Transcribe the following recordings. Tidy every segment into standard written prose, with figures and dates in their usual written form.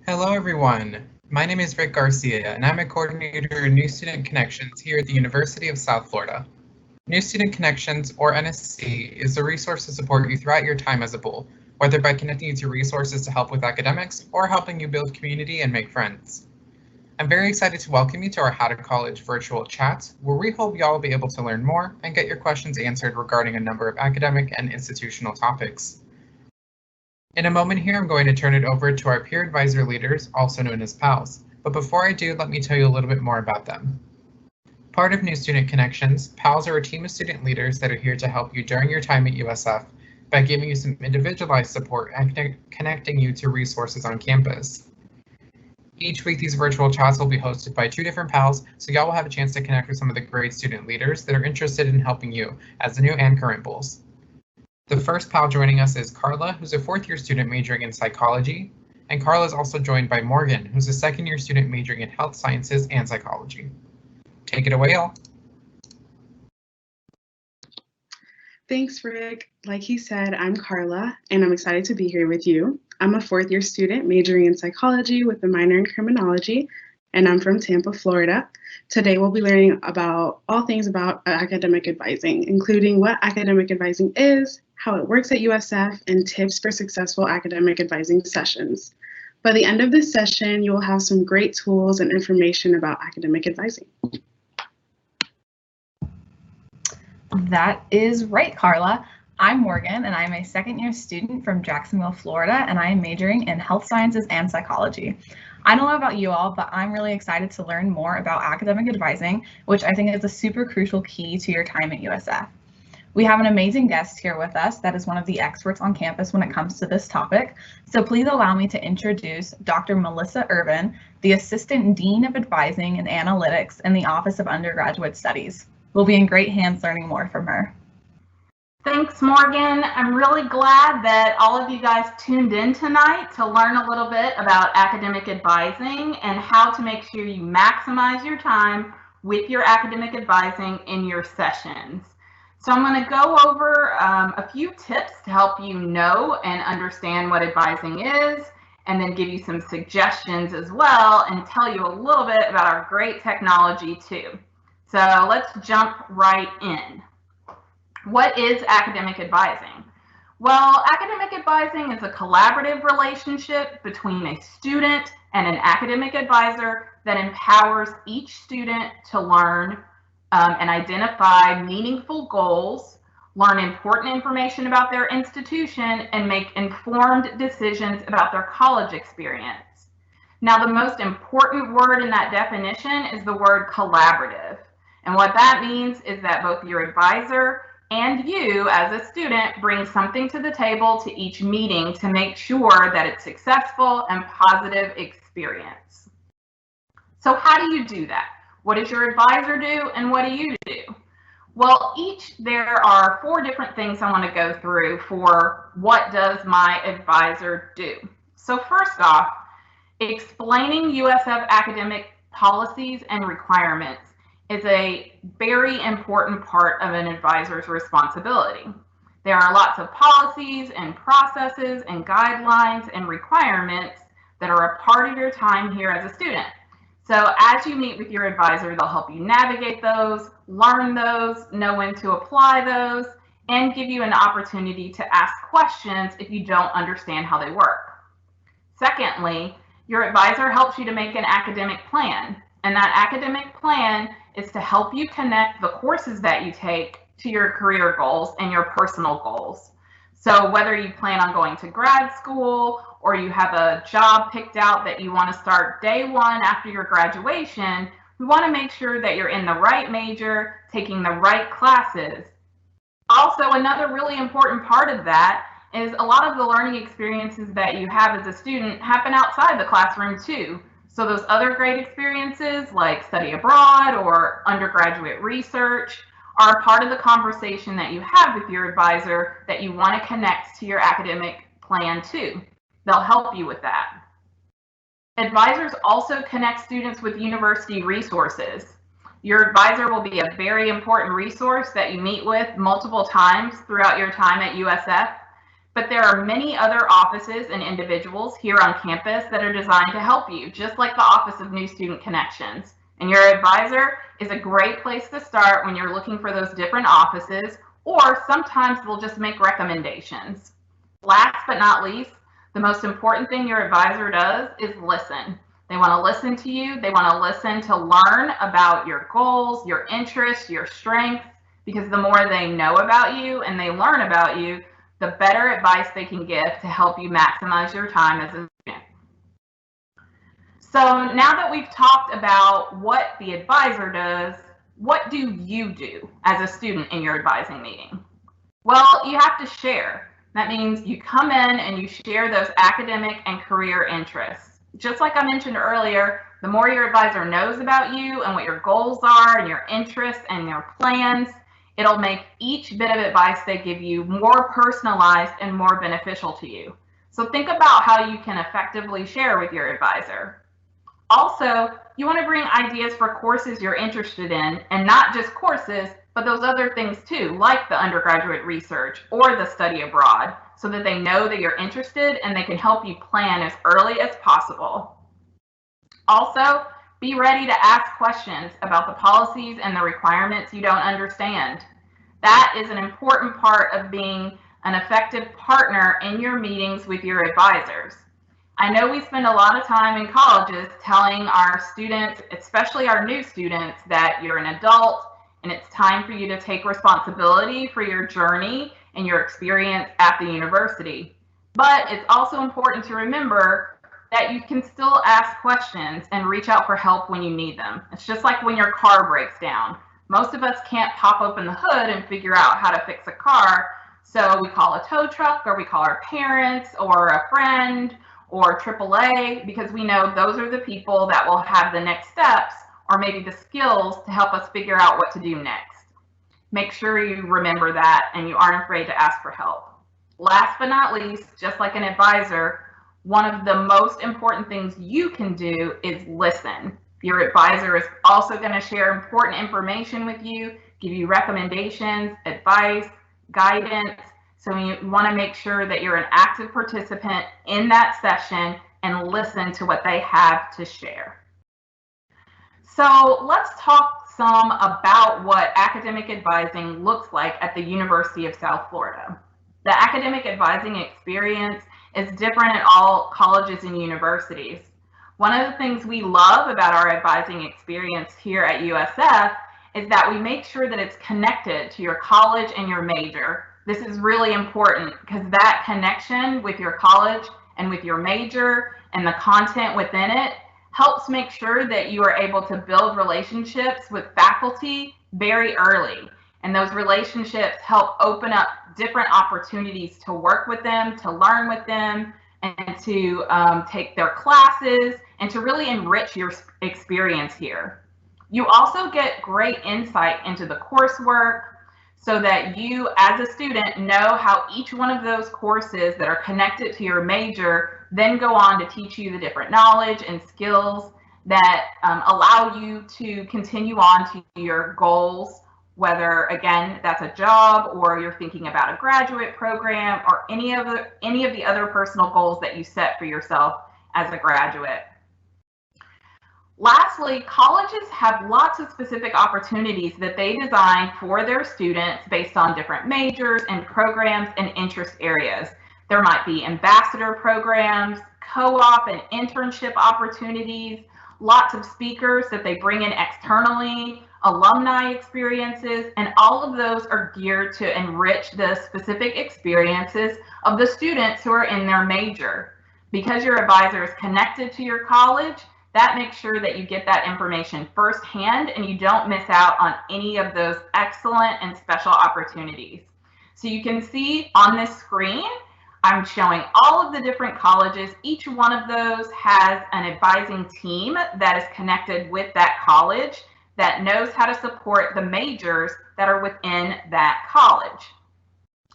Hello everyone, my name is Rick Garcia and I'm a coordinator in New Student Connections here at the University of South Florida. New Student Connections, or NSC, is a resource to support you throughout your time as a BULL, whether by connecting you to resources to help with academics or helping you build community and make friends. I'm very excited to welcome you to our How to College virtual chat, where we hope y'all will be able to learn more and get your questions answered regarding a number of academic and institutional topics. In a moment here, I'm going to turn it over to our peer advisor leaders, also known as PALs. But before I do, let me tell you a little bit more about them. Part of New Student Connections, PALs are a team of student leaders that are here to help you during your time at USF by giving you some individualized support and connecting you to resources on campus. Each week, these virtual chats will be hosted by 2 different PALs, so y'all will have a chance to connect with some of the great student leaders that are interested in helping you as the new and current BULLs. The first PAL joining us is Carla, who's a 4th-year student majoring in psychology, and Carla is also joined by Morgan, who's a 2nd-year student majoring in health sciences and psychology. Take it away, all. Thanks, Rick. Like he said, I'm Carla, and I'm excited to be here with you. I'm a 4th-year student majoring in psychology with a minor in criminology, and I'm from Tampa, Florida. Today, we'll be learning about all things about academic advising, including what academic advising is, how it works at USF, and tips for successful academic advising sessions. By the end of this session, you will have some great tools and information about academic advising. That is right, Carla. I'm Morgan, and I'm a 2nd-year student from Jacksonville, Florida, and I am majoring in health sciences and psychology. I don't know about you all, but I'm really excited to learn more about academic advising, which I think is a super crucial key to your time at USF. We have an amazing guest here with us that is one of the experts on campus when it comes to this topic. So please allow me to introduce Dr. Melissa Irvin, the Assistant Dean of Advising and Analytics in the Office of Undergraduate Studies. We'll be in great hands learning more from her. Thanks, Morgan. I'm really glad that all of you guys tuned in tonight to learn a little bit about academic advising and how to make sure you maximize your time with your academic advising in your sessions. So I'm going to go over a few tips to help you know and understand what advising is, and then give you some suggestions as well and tell you a little bit about our great technology too. So let's jump right in. What is academic advising? Well, academic advising is a collaborative relationship between a student and an academic advisor that empowers each student to learn and identify meaningful goals, learn important information about their institution, and make informed decisions about their college experience. Now, the most important word in that definition is the word collaborative. And what that means is that both your advisor and you as a student bring something to the table to each meeting to make sure that it's successful and positive experience. So how do you do that? What does your advisor do and what do you do? Well, there are 4 different things I want to go through for what does my advisor do. So first off, explaining USF academic policies and requirements is a very important part of an advisor's responsibility. There are lots of policies and processes and guidelines and requirements that are a part of your time here as a student. So as you meet with your advisor, they'll help you navigate those, learn those, know when to apply those, and give you an opportunity to ask questions if you don't understand how they work. Secondly, your advisor helps you to make an academic plan, and that academic plan is to help you connect the courses that you take to your career goals and your personal goals. So whether you plan on going to grad school or you have a job picked out that you want to start day 1 after your graduation, we want to make sure that you're in the right major, taking the right classes. Also, another really important part of that is a lot of the learning experiences that you have as a student happen outside the classroom too. So those other great experiences like study abroad or undergraduate research are a part of the conversation that you have with your advisor that you want to connect to your academic plan too. They'll help you with that. Advisors also connect students with university resources. Your advisor will be a very important resource that you meet with multiple times throughout your time at USF. But there are many other offices and individuals here on campus that are designed to help you, just like the Office of New Student Connections. And your advisor is a great place to start when you're looking for those different offices, or sometimes they'll just make recommendations. Last but not least, the most important thing your advisor does is listen. They want to listen to you. They want to listen to learn about your goals, your interests, your strengths, because the more they know about you and they learn about you, the better advice they can give to help you maximize your time as a student. So now that we've talked about what the advisor does, what do you do as a student in your advising meeting? Well, you have to share. That means you come in and you share those academic and career interests. Just like I mentioned earlier, the more your advisor knows about you and what your goals are and your interests and your plans, it'll make each bit of advice they give you more personalized and more beneficial to you. So think about how you can effectively share with your advisor. Also, you want to bring ideas for courses you're interested in, and not just courses, but those other things too, like the undergraduate research or the study abroad, so that they know that you're interested and they can help you plan as early as possible. Also, be ready to ask questions about the policies and the requirements you don't understand. That is an important part of being an effective partner in your meetings with your advisors. I know we spend a lot of time in colleges telling our students, especially our new students, that you're an adult and it's time for you to take responsibility for your journey and your experience at the university. But it's also important to remember that you can still ask questions and reach out for help when you need them. It's just like when your car breaks down. Most of us can't pop open the hood and figure out how to fix a car. So we call a tow truck, or we call our parents or a friend or AAA, because we know those are the people that will have the next steps or maybe the skills to help us figure out what to do next. Make sure you remember that and you aren't afraid to ask for help. Last but not least, just like an advisor, one of the most important things you can do is listen. Your advisor is also going to share important information with you, give you recommendations, advice, guidance. So you want to make sure that you're an active participant in that session and listen to what they have to share. So let's talk some about what academic advising looks like at the University of South Florida. The academic advising experience is different at all colleges and universities. One of the things we love about our advising experience here at USF is that we make sure that it's connected to your college and your major. This is really important because that connection with your college and with your major and the content within it helps make sure that you are able to build relationships with faculty very early. And those relationships help open up different opportunities to work with them, to learn with them, and to take their classes and to really enrich your experience here. You also get great insight into the coursework so that you as a student know how each one of those courses that are connected to your major then go on to teach you the different knowledge and skills that allow you to continue on to your goals, whether again that's a job or you're thinking about a graduate program or any of the other personal goals that you set for yourself as a graduate. Lastly, colleges have lots of specific opportunities that they design for their students based on different majors and programs and interest areas. There might be ambassador programs, co-op and internship opportunities, lots of speakers that they bring in externally, alumni experiences, and all of those are geared to enrich the specific experiences of the students who are in their major. Because your advisor is connected to your college, that makes sure that you get that information firsthand and you don't miss out on any of those excellent and special opportunities. So you can see on this screen, I'm showing all of the different colleges. Each one of those has an advising team that is connected with that college that knows how to support the majors that are within that college.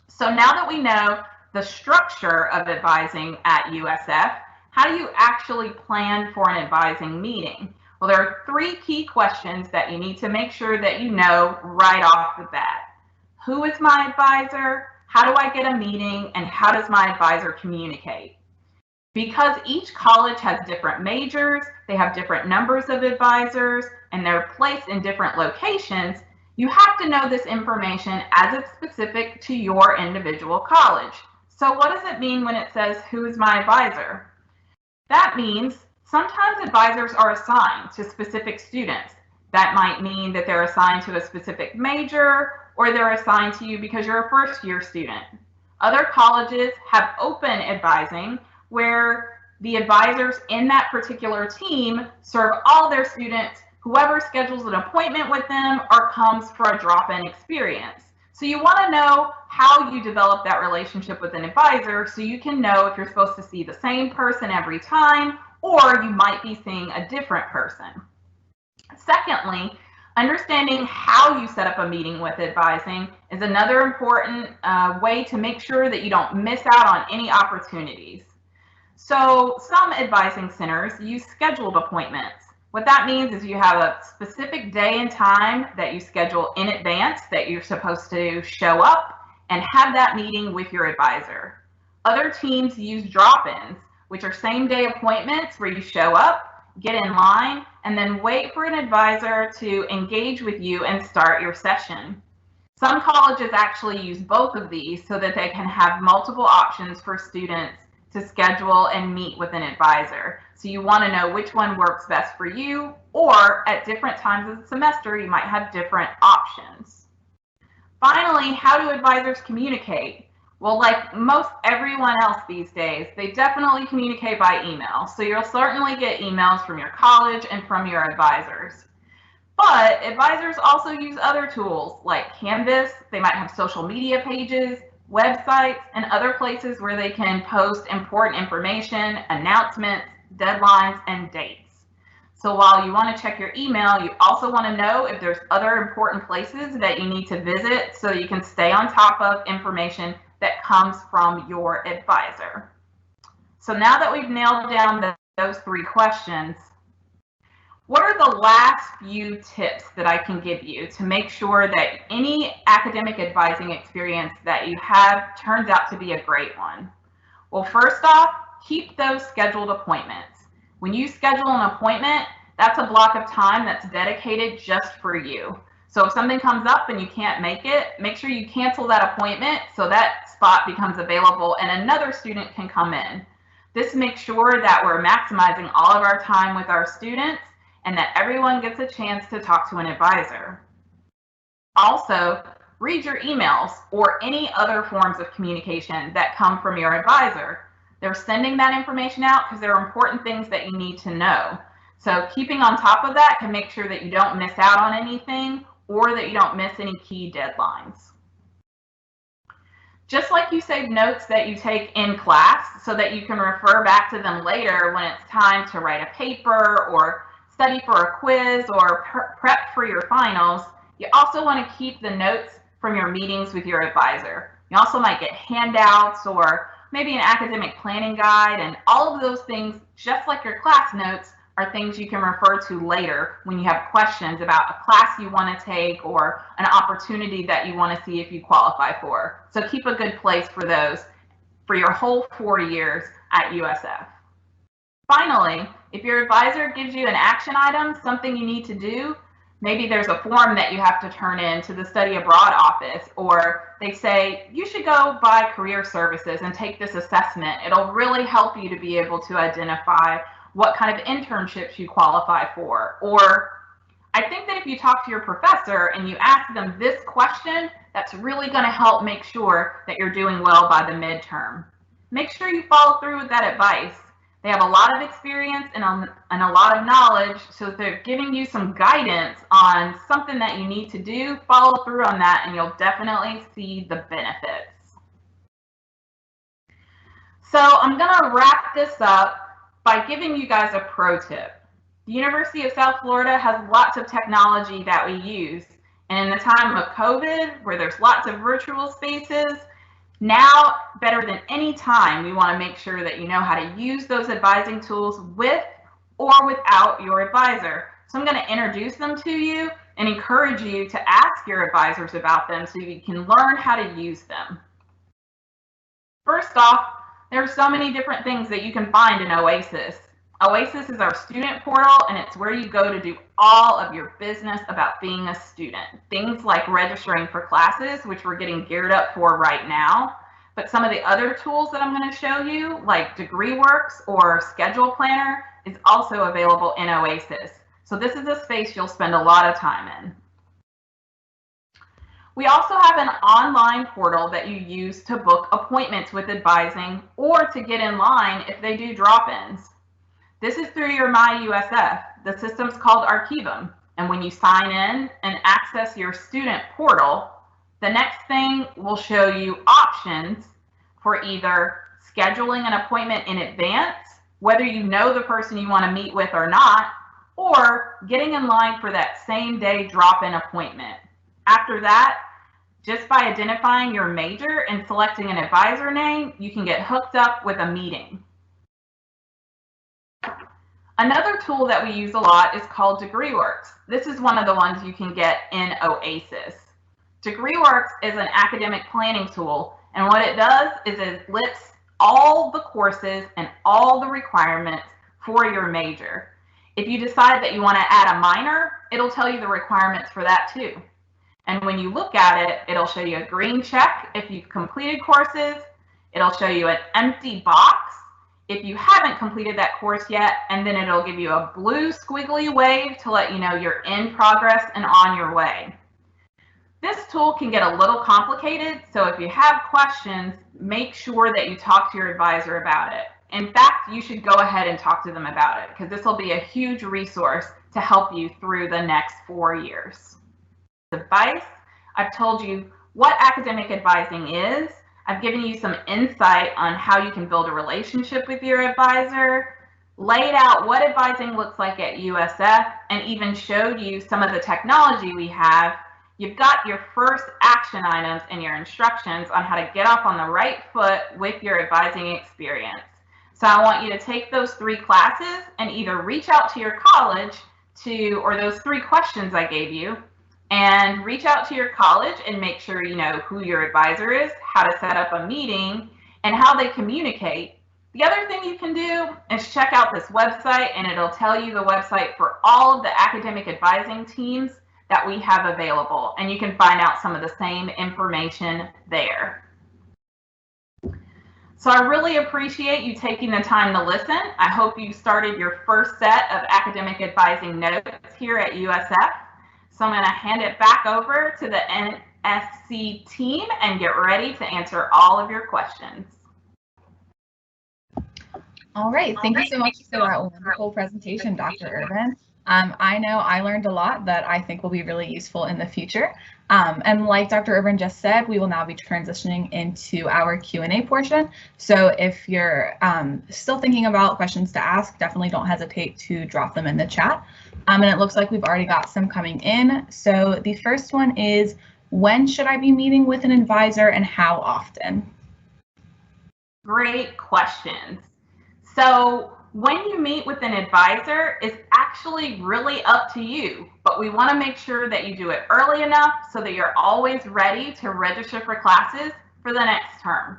So now that we know the structure of advising at USF, how do you actually plan for an advising meeting? Well, there are 3 key questions that you need to make sure that you know right off the bat. Who is my advisor? How do I get a meeting, and how does my advisor communicate? Because each college has different majors, they have different numbers of advisors, and they're placed in different locations, you have to know this information as it's specific to your individual college. So what does it mean when it says, who is my advisor? That means sometimes advisors are assigned to specific students. That might mean that they're assigned to a specific major, or they're assigned to you because you're a first-year student. Other colleges have open advising, where the advisors in that particular team serve all their students, whoever schedules an appointment with them or comes for a drop-in experience. So you want to know how you develop that relationship with an advisor so you can know if you're supposed to see the same person every time, or you might be seeing a different person. Secondly, understanding how you set up a meeting with advising is another important way to make sure that you don't miss out on any opportunities. So some advising centers use scheduled appointments. What that means is you have a specific day and time that you schedule in advance that you're supposed to show up and have that meeting with your advisor. Other teams use drop-ins, which are same-day appointments where you show up, get in line, and then wait for an advisor to engage with you and start your session. Some colleges actually use both of these so that they can have multiple options for students to schedule and meet with an advisor. So you want to know which one works best for you, or at different times of the semester, you might have different options. Finally, how do advisors communicate? Well, like most everyone else these days, they definitely communicate by email. So you'll certainly get emails from your college and from your advisors. But advisors also use other tools like Canvas. They might have social media pages, websites, and other places where they can post important information, announcements, deadlines, and dates. So while you want to check your email, you also want to know if there's other important places that you need to visit so you can stay on top of information that comes from your advisor. So now that we've nailed down those 3 questions, what are the last few tips that I can give you to make sure that any academic advising experience that you have turns out to be a great one? Well, first off, keep those scheduled appointments. When you schedule an appointment, that's a block of time that's dedicated just for you. So if something comes up and you can't make it, make sure you cancel that appointment so that spot becomes available and another student can come in. This makes sure that we're maximizing all of our time with our students and that everyone gets a chance to talk to an advisor. Also, read your emails or any other forms of communication that come from your advisor. They're sending that information out because there are important things that you need to know. So keeping on top of that can make sure that you don't miss out on anything or that you don't miss any key deadlines. Just like you save notes that you take in class so that you can refer back to them later when it's time to write a paper or study for a quiz or prep for your finals, you also want to keep the notes from your meetings with your advisor. You also might get handouts or maybe an academic planning guide, and all of those things, just like your class notes, are things you can refer to later when you have questions about a class you want to take or an opportunity that you want to see if you qualify for. So keep a good place for those for your whole 4 years at USF. Finally, if your advisor gives you an action item, something you need to do, maybe there's a form that you have to turn in to the study abroad office, or they say you should go by career services and take this assessment. It'll really help you to be able to identify what kind of internships you qualify for. Or I think that if you talk to your professor and you ask them this question, that's really going to help make sure that you're doing well by the midterm. Make sure you follow through with that advice. They have a lot of experience and a lot of knowledge, so if they're giving you some guidance on something that you need to do, follow through on that and you'll definitely see the benefits. So I'm going to wrap this up by giving you guys a pro tip. The University of South Florida has lots of technology that we use, and in the time of COVID, where there's lots of virtual spaces, now, better than any time, we want to make sure that you know how to use those advising tools with or without your advisor. So I'm going to introduce them to you and encourage you to ask your advisors about them so you can learn how to use them. First off, there are so many different things that you can find in Oasis. Oasis is our student portal, and it's where you go to do all of your business about being a student. Things like registering for classes, which we're getting geared up for right now. But some of the other tools that I'm going to show you, like DegreeWorks or Schedule Planner, is also available in Oasis. So this is a space you'll spend a lot of time in. We also have an online portal that you use to book appointments with advising or to get in line if they do drop-ins. This is through your MyUSF. The system's called Archivum. And when you sign in and access your student portal, the next thing will show you options for either scheduling an appointment in advance, whether you know the person you want to meet with or not, or getting in line for that same day drop-in appointment. After that, just by identifying your major and selecting an advisor name, you can get hooked up with a meeting. Another tool that we use a lot is called DegreeWorks. This is one of the ones you can get in Oasis. DegreeWorks is an academic planning tool, and what it does is it lists all the courses and all the requirements for your major. If you decide that you want to add a minor, it'll tell you the requirements for that too. And when you look at it, it'll show you a green check if you've completed courses. It'll show you an empty box if you haven't completed that course yet, and then it'll give you a blue squiggly wave to let you know you're in progress and on your way. This tool can get a little complicated, so if you have questions, make sure that you talk to your advisor about it. In fact, you should go ahead and talk to them about it, because this will be a huge resource to help you through the next 4 years. Advice, I've told you what academic advising is. I've given you some insight on how you can build a relationship with your advisor, laid out what advising looks like at USF, and even showed you some of the technology we have. You've got your first action items in your instructions on how to get off on the right foot with your advising experience. So I want you to take those 3 classes and either reach out to your college or those 3 questions I gave you, and reach out to your college and make sure you know who your advisor is, how to set up a meeting, and how they communicate. The other thing you can do is check out this website, and it'll tell you the website for all of the academic advising teams that we have available, and you can find out some of the same information there. So I really appreciate you taking the time to listen. I hope you started your first set of academic advising notes here at USF. So I'm going to hand it back over to the NSC team and get ready to answer all of your questions. All right, thank you so much for that wonderful presentation, Dr. Irvin. I know I learned a lot that I think will be really useful in the future. And like Dr. Irvin just said, we will now be transitioning into our Q&A portion. So if you're still thinking about questions to ask, definitely don't hesitate to drop them in the chat. And it looks like we've already got some coming in. So the first one is, when should I be meeting with an advisor and how often? Great questions. So when you meet with an advisor is actually really up to you, but we want to make sure that you do it early enough so that you're always ready to register for classes for the next term.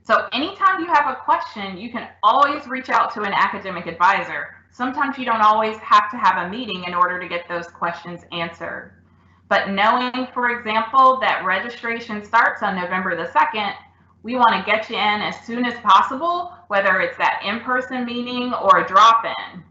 So anytime you have a question, you can always reach out to an academic advisor. Sometimes you don't always have to have a meeting in order to get those questions answered. But knowing, for example, that registration starts on November the 2nd, we want to get you in as soon as possible, whether it's that in-person meeting or a drop-in.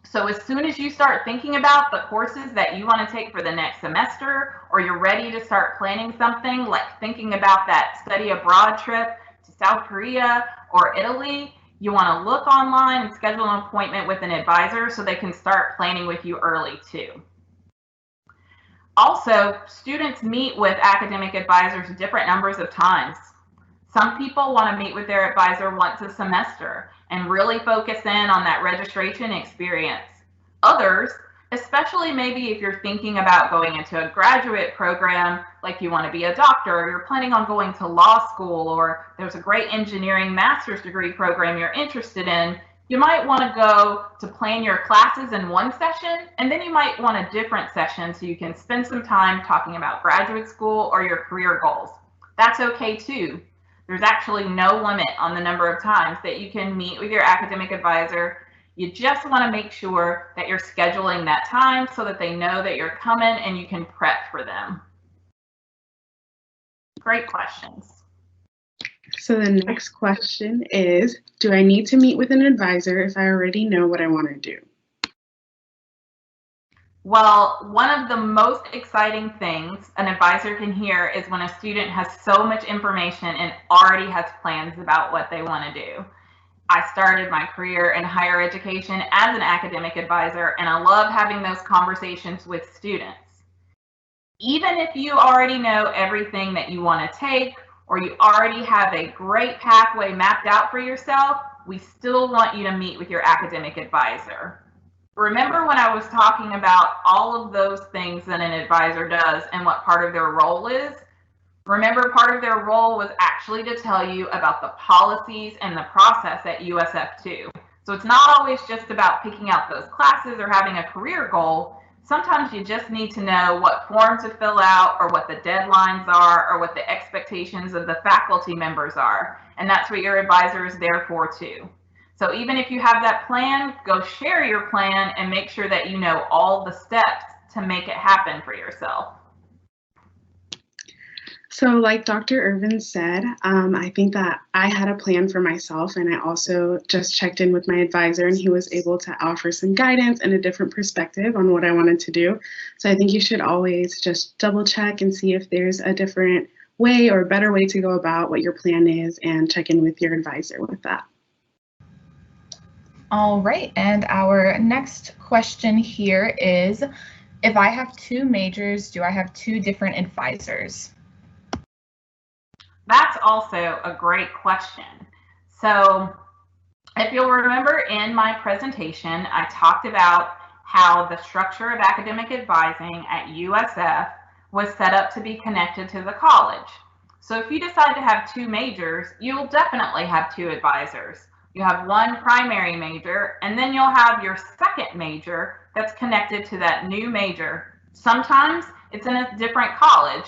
So as soon as you start thinking about the courses that you want to take for the next semester, or you're ready to start planning something like thinking about that study abroad trip to South Korea or Italy, you want to look online and schedule an appointment with an advisor so they can start planning with you early too. Also, students meet with academic advisors different numbers of times. Some people want to meet with their advisor once a semester and really focus in on that registration experience. Others, especially maybe if you're thinking about going into a graduate program, like you want to be a doctor, or you're planning on going to law school, or there's a great engineering master's degree program you're interested in, you might want to go to plan your classes in one session, and then you might want a different session so you can spend some time talking about graduate school or your career goals. That's okay too. There's actually no limit on the number of times that you can meet with your academic advisor. You just want to make sure that you're scheduling that time so that they know that you're coming and you can prep for them. Great questions. So the next question is, do I need to meet with an advisor if I already know what I want to do? Well, one of the most exciting things an advisor can hear is when a student has so much information and already has plans about what they want to do. I started my career in higher education as an academic advisor, and I love having those conversations with students. Even if you already know everything that you want to take, or you already have a great pathway mapped out for yourself, we still want you to meet with your academic advisor. Remember when I was talking about all of those things that an advisor does and what part of their role is? Remember, part of their role was actually to tell you about the policies and the process at USF too. So it's not always just about picking out those classes or having a career goal. Sometimes you just need to know what form to fill out, or what the deadlines are, or what the expectations of the faculty members are. And that's what your advisor is there for too. So even if you have that plan, go share your plan and make sure that you know all the steps to make it happen for yourself. So like Dr. Irvin said, I think that I had a plan for myself, and I also just checked in with my advisor, and he was able to offer some guidance and a different perspective on what I wanted to do. So I think you should always just double check and see if there's a different way or a better way to go about what your plan is, and check in with your advisor with that. All right, and our next question here is, if I have two majors, do I have two different advisors? That's also a great question. So if you'll remember in my presentation, I talked about how the structure of academic advising at USF was set up to be connected to the college. So if you decide to have two majors, you'll definitely have two advisors. You have one primary major, and then you'll have your second major that's connected to that new major. Sometimes it's in a different college,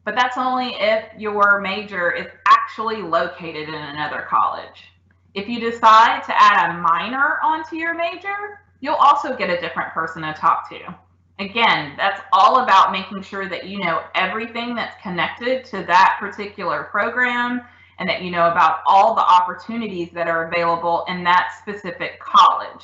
but that's only if your major is actually located in another college. If you decide to add a minor onto your major, you'll also get a different person to talk to. Again, that's all about making sure that you know everything that's connected to that particular program, and that you know about all the opportunities that are available in that specific college.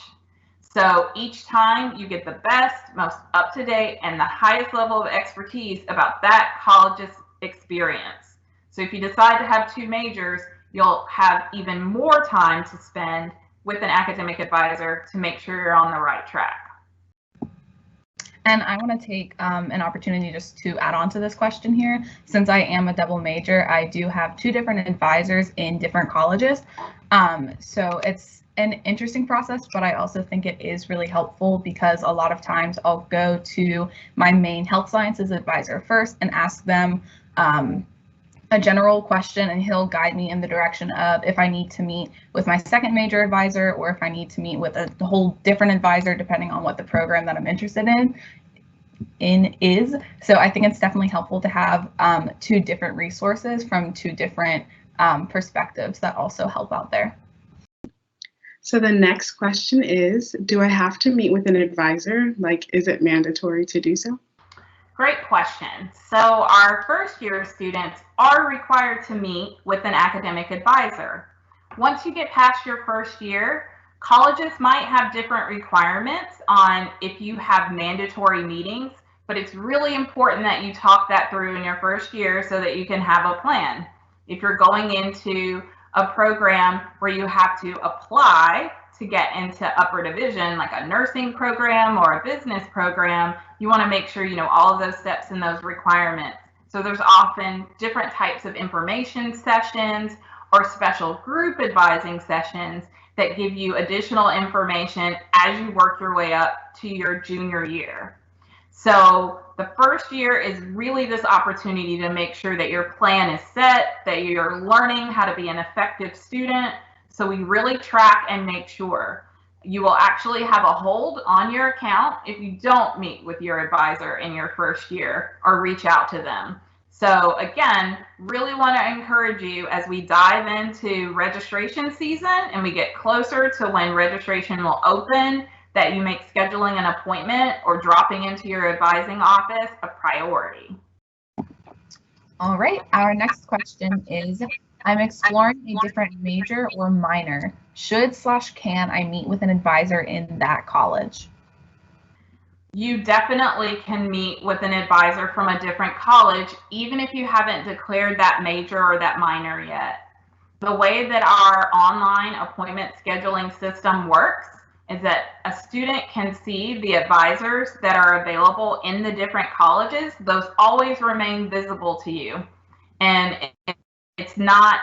So each time you get the best, most up-to-date, and the highest level of expertise about that college's experience. So if you decide to have two majors, you'll have even more time to spend with an academic advisor to make sure you're on the right track. And I want to take an opportunity just to add on to this question here. Since I am a double major, I do have two different advisors in different colleges. So it's an interesting process, but I also think it is really helpful, because a lot of times I'll go to my main health sciences advisor first and ask them a general question, and he'll guide me in the direction of if I need to meet with my second major advisor, or if I need to meet with a whole different advisor depending on what the program that I'm interested in is. So I think it's definitely helpful to have two different resources from two different perspectives that also help out there. So the next question is, do I have to meet with an advisor? Like, is it mandatory to do so? Great question. So our first year students are required to meet with an academic advisor. Once you get past your first year, colleges might have different requirements on if you have mandatory meetings, but it's really important that you talk that through in your first year so that you can have a plan. If you're going into a program where you have to apply to get into upper division, like a nursing program or a business program, you want to make sure you know all of those steps and those requirements. So there's often different types of information sessions or special group advising sessions that give you additional information as you work your way up to your junior year. So the first year is really this opportunity to make sure that your plan is set, that you're learning how to be an effective student. So we really track and make sure. You will actually have a hold on your account if you don't meet with your advisor in your first year or reach out to them. So again, really want to encourage you as we dive into registration season and we get closer to when registration will open, that you make scheduling an appointment or dropping into your advising office a priority. All right, our next question is, I'm exploring a different major or minor. Should/can I meet with an advisor in that college? You definitely can meet with an advisor from a different college, even if you haven't declared that major or that minor yet. The way that our online appointment scheduling system works is that a student can see the advisors that are available in the different colleges. Those always remain visible to you. And it's not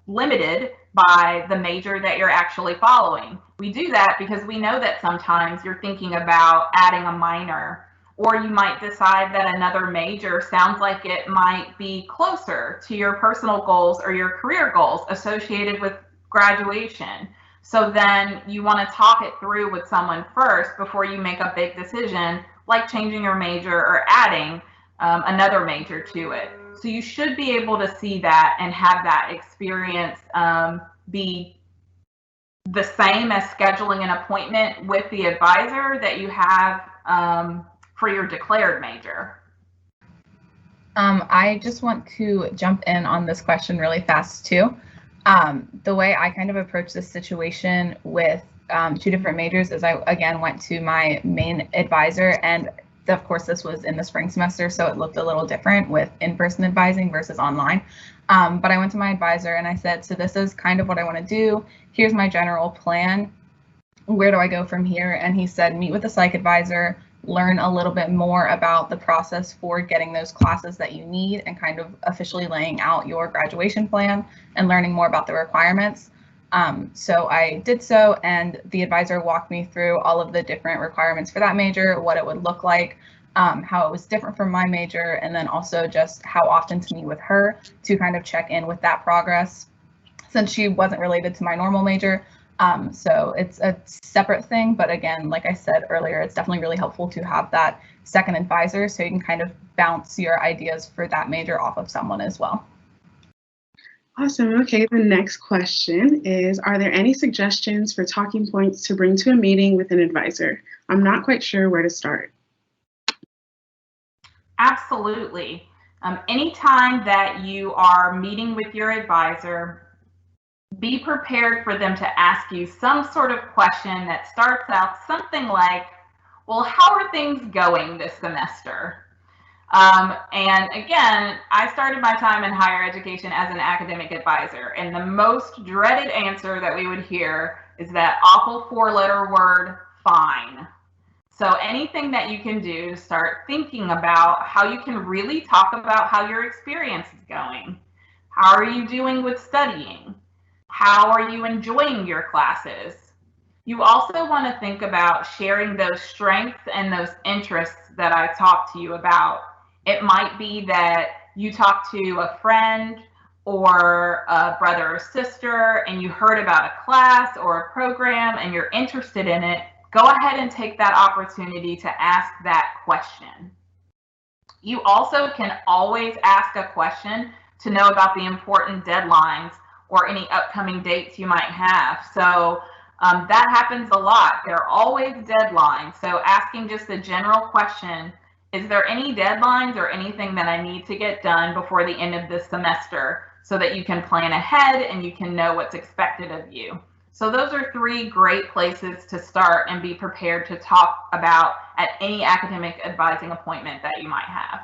limited by the major that you're actually following. We do that because we know that sometimes you're thinking about adding a minor, or you might decide that another major sounds like it might be closer to your personal goals or your career goals associated with graduation. So then you want to talk it through with someone first before you make a big decision, like changing your major or adding another major to it. So you should be able to see that and have that experience be the same as scheduling an appointment with the advisor that you have for your declared major. I just want to jump in on this question really fast too. The way I kind of approach this situation with two different majors is I again went to my main advisor, and of course this was in the spring semester, so it looked a little different with in-person advising versus online. But I went to my advisor and I said, so this is kind of what I want to do. Here's my general plan. Where do I go from here? And he said, meet with a psych advisor, learn a little bit more about the process for getting those classes that you need and kind of officially laying out your graduation plan and learning more about the requirements. So I did so, and the advisor walked me through all of the different requirements for that major, what it would look like, how it was different from my major, and then also just how often to meet with her to kind of check in with that progress, since she wasn't related to my normal major. So it's a separate thing, but again, like I said earlier, it's definitely really helpful to have that second advisor so you can kind of bounce your ideas for that major off of someone as well. Awesome. Okay, the next question is, are there any suggestions for talking points to bring to a meeting with an advisor? I'm not quite sure where to start. Absolutely. Anytime that you are meeting with your advisor, be prepared for them to ask you some sort of question that starts out something like, well, how are things going this semester? And again, I started my time in higher education as an academic advisor, and the most dreaded answer that we would hear is that awful four-letter word, fine. So anything that you can do to start thinking about how you can really talk about how your experience is going. How are you doing with studying? How are you enjoying your classes? You also want to think about sharing those strengths and those interests that I talked to you about. It might be that you talk to a friend or a brother or sister and you heard about a class or a program and you're interested in it. Go ahead and take that opportunity to ask that question. You also can always ask a question to know about the important deadlines or any upcoming dates you might have. So that happens a lot. There are always deadlines. So asking just a general question, is there any deadlines or anything that I need to get done before the end of this semester, so that you can plan ahead and you can know what's expected of you. So those are three great places to start and be prepared to talk about at any academic advising appointment that you might have.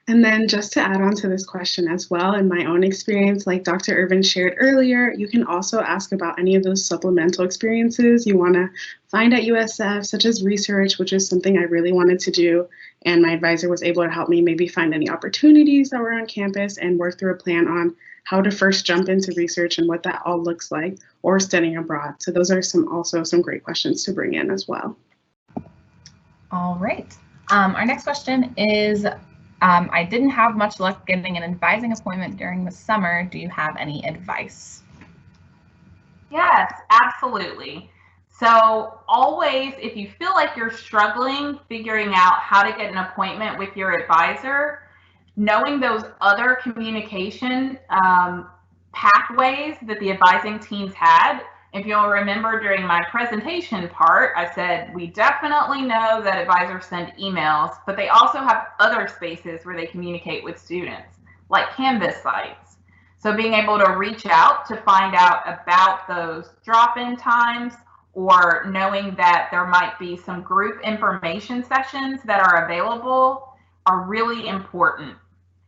And then just to add on to this question as well, in my own experience, like Dr. Irvin shared earlier, you can also ask about any of those supplemental experiences you want to find at USF, such as research, which is something I really wanted to do. And my advisor was able to help me maybe find any opportunities that were on campus and work through a plan on how to first jump into research and what that all looks like, or studying abroad. So those are also some great questions to bring in as well. All right. Our next question is, I didn't have much luck getting an advising appointment during the summer. Do you have any advice? Yes, absolutely. So always, if you feel like you're struggling figuring out how to get an appointment with your advisor, knowing those other communication pathways that the advising teams had. If you'll remember during my presentation part, I said we definitely know that advisors send emails, but they also have other spaces where they communicate with students, like Canvas sites. So being able to reach out to find out about those drop-in times, or knowing that there might be some group information sessions that are available, are really important.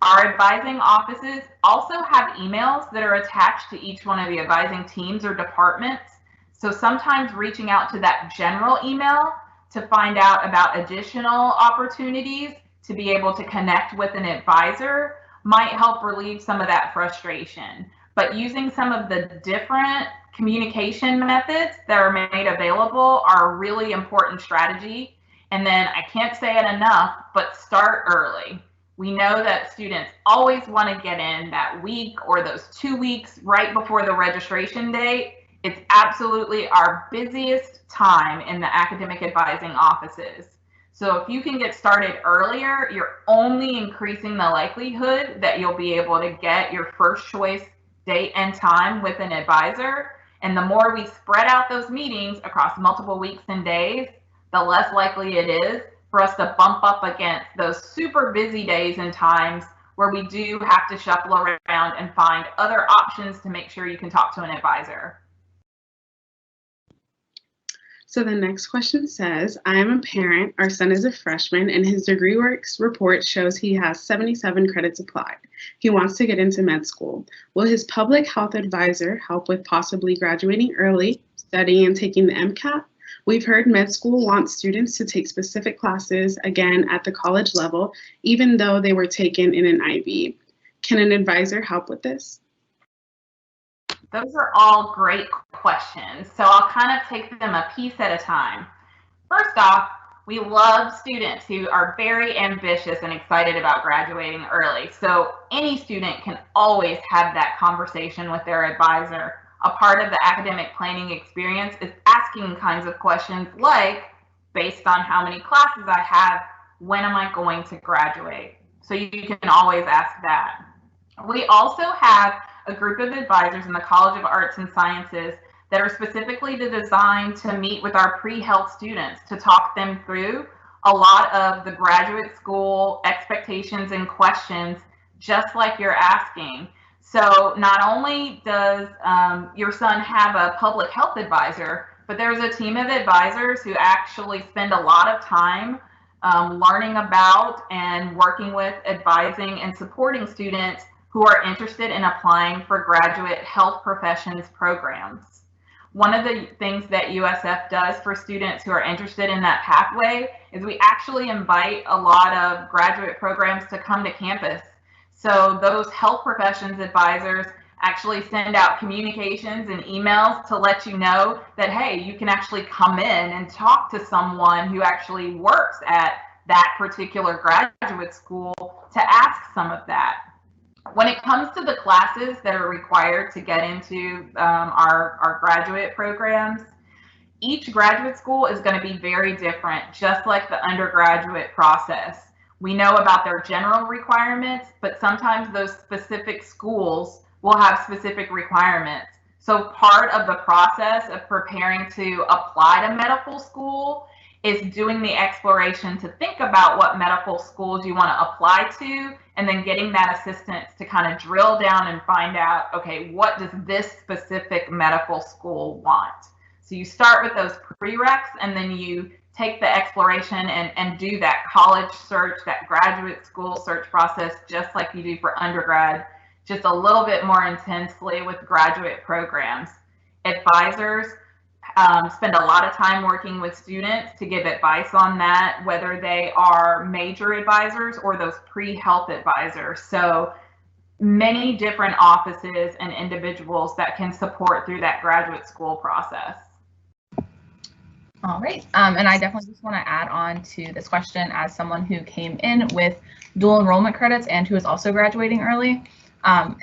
Our advising offices also have emails that are attached to each one of the advising teams or departments. So sometimes reaching out to that general email to find out about additional opportunities to be able to connect with an advisor might help relieve some of that frustration. But using some of the different communication methods that are made available are a really important strategy. And then I can't say it enough, but start early. We know that students always want to get in that week or those 2 weeks right before the registration date. It's absolutely our busiest time in the academic advising offices. So if you can get started earlier, you're only increasing the likelihood that you'll be able to get your first choice date and time with an advisor. And the more we spread out those meetings across multiple weeks and days, the less likely it is for us to bump up against those super busy days and times where we do have to shuffle around and find other options to make sure you can talk to an advisor. So the next question says, I am a parent, our son is a freshman, and his DegreeWorks report shows he has 77 credits applied. He wants to get into med school. Will his public health advisor help with possibly graduating early, studying and taking the MCAT? We've heard med school wants students to take specific classes, again, at the college level, even though they were taken in an IB. Can an advisor help with this? Those are all great questions. So I'll kind of take them a piece at a time. First off, we love students who are very ambitious and excited about graduating early. So any student can always have that conversation with their advisor. A part of the academic planning experience is asking kinds of questions like, based on how many classes I have, when am I going to graduate? So you can always ask that. We also have a group of advisors in the College of Arts and Sciences that are specifically designed to meet with our pre-health students to talk them through a lot of the graduate school expectations and questions, just like you're asking. So not only does your son have a public health advisor, but there's a team of advisors who actually spend a lot of time learning about and working with, advising and supporting students who are interested in applying for graduate health professions programs. One of the things that USF does for students who are interested in that pathway is we actually invite a lot of graduate programs to come to campus. So those health professions advisors actually send out communications and emails to let you know that, hey, you can actually come in and talk to someone who actually works at that particular graduate school to ask some of that. When it comes to the classes that are required to get into our graduate programs, each graduate school is going to be very different, just like the undergraduate process. We know about their general requirements, but sometimes those specific schools will have specific requirements. So part of the process of preparing to apply to medical school is doing the exploration to think about what medical schools you want to apply to, and then getting that assistance to kind of drill down and find out, okay, what does this specific medical school want? So you start with those prereqs, and then you take the exploration and do that college search, that graduate school search process, just like you do for undergrad, just a little bit more intensely with graduate programs. Advisors spend a lot of time working with students to give advice on that, whether they are major advisors or those pre-health advisors. So many different offices and individuals that can support through that graduate school process. All right, and I definitely just want to add on to this question as someone who came in with dual enrollment credits and who is also graduating early.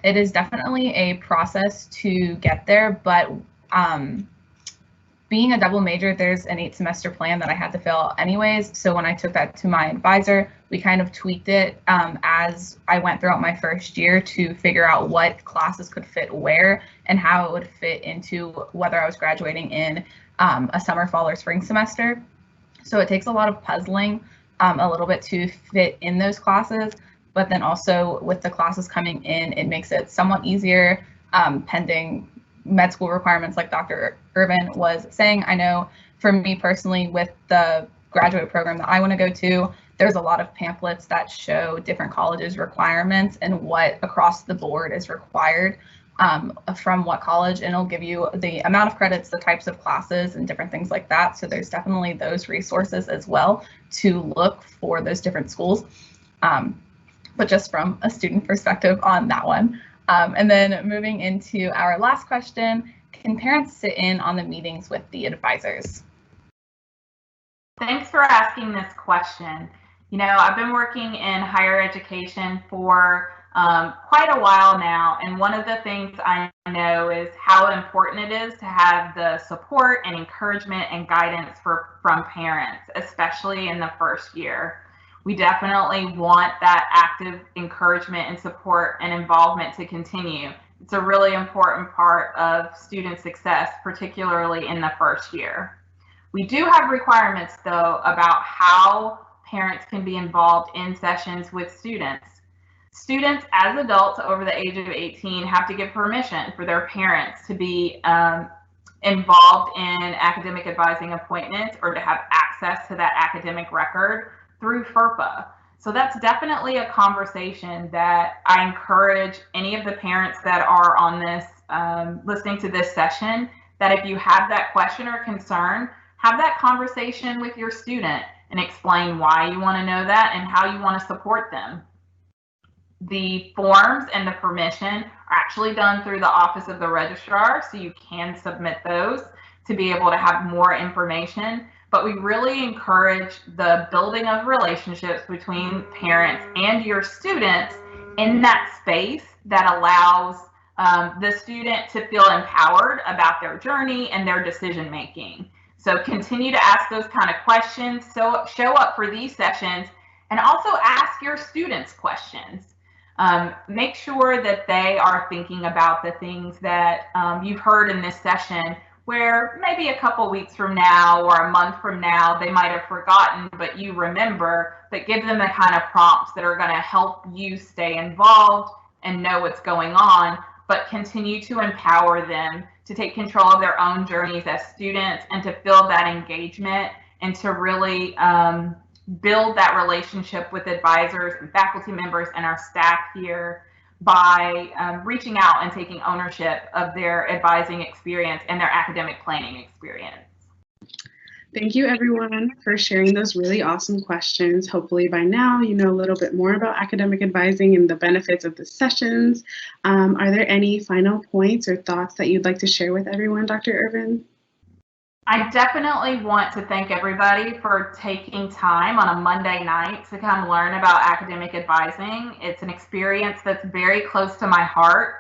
It is definitely a process to get there, but being a double major, there's an 8-semester plan that I had to fill anyways. So when I took that to my advisor, we kind of tweaked it as I went throughout my first year to figure out what classes could fit where and how it would fit into whether I was graduating in a summer, fall, or spring semester. So it takes a lot of puzzling a little bit to fit in those classes, but then also with the classes coming in, it makes it somewhat easier pending med school requirements like Dr. Irvin was saying. I know for me personally, with the graduate program that I want to go to, there's a lot of pamphlets that show different colleges' requirements and what across the board is required from what college, and it'll give you the amount of credits, the types of classes, and different things like that. So there's definitely those resources as well to look for those different schools, but just from a student perspective on that one. And then moving into our last question, can parents sit in on the meetings with the advisors? Thanks for asking this question. You know, I've been working in higher education for quite a while now, and one of the things I know is how important it is to have the support and encouragement and guidance from parents, especially in the first year. We definitely want that active encouragement and support and involvement to continue. It's a really important part of student success, particularly in the first year. We do have requirements, though, about how parents can be involved in sessions with students. Students, as adults over the age of 18, have to give permission for their parents to be involved in academic advising appointments or to have access to that academic record through FERPA. So that's definitely a conversation that I encourage any of the parents that are on this, listening to this session, that if you have that question or concern, have that conversation with your student and explain why you want to know that and how you want to support them. The forms and the permission are actually done through the Office of the Registrar, so you can submit those to be able to have more information. But we really encourage the building of relationships between parents and your students in that space that allows the student to feel empowered about their journey and their decision making. So continue to ask those kind of questions. So show up for these sessions and also ask your students questions. Make sure that they are thinking about the things that you've heard in this session, where maybe a couple weeks from now or a month from now, they might have forgotten, but you remember. But give them the kind of prompts that are going to help you stay involved and know what's going on, but continue to empower them to take control of their own journeys as students and to build that engagement and to really build that relationship with advisors and faculty members and our staff here by reaching out and taking ownership of their advising experience and their academic planning experience. Thank you, everyone, for sharing those really awesome questions. Hopefully by now you know a little bit more about academic advising and the benefits of the sessions. Are there any final points or thoughts that you'd like to share with everyone, Dr. Irvin? I definitely want to thank everybody for taking time on a Monday night to come learn about academic advising. It's an experience that's very close to my heart,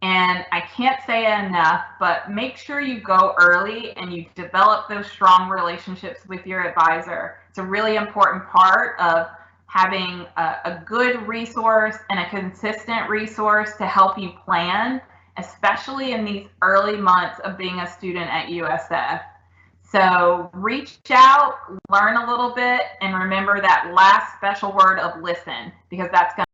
and I can't say it enough, but make sure you go early and you develop those strong relationships with your advisor. It's a really important part of having a good resource and a consistent resource to help you plan, especially in these early months of being a student at USF. So reach out, learn a little bit, and remember that last special word of listen, because that's going to